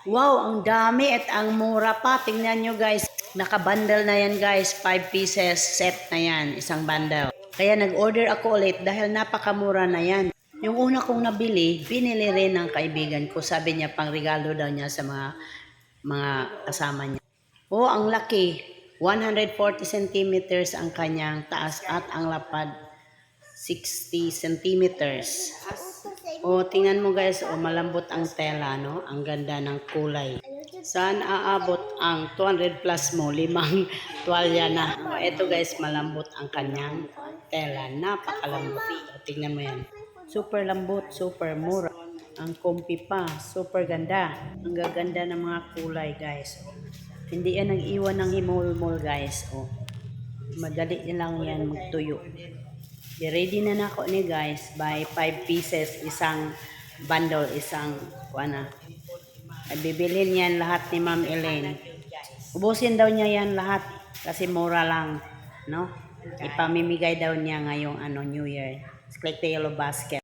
Wow, ang dami at ang mura pa. Tingnan nyo guys. Nakabundle na yan guys. 5 pieces set na yan. Isang bundle. Kaya nag-order ako ulit dahil napakamura na yan. Yung una kong nabili, binili rin ng kaibigan ko. Sabi niya pang regalo daw niya sa mga kasama niya. Oh, ang laki. 140 centimeters ang kanyang taas at ang lapad 60 centimeters. O, tingnan mo guys, o malambot ang tela, no? Ang ganda ng kulay. Saan aabot ang 200 plus mo? 5 tuwalya na. O, eto guys, malambot ang kanyang tela. Napakalambot. O, tingnan mo yan. Super lambot, super mura. Ang comfy pa, super ganda. Ang gaganda ng mga kulay guys. Hindi yan nag-iwan ng himol-mol guys. O, madali lang yan magtuyo. Ready na nako ni guys by 5 pieces isang bundle isang kuana. Bibilhin yan lahat ni Ma'am Elaine. Ubusin daw niya yan lahat kasi mura lang, no? Ipamimigay daw niya ngayong New Year. Click the yellow basket.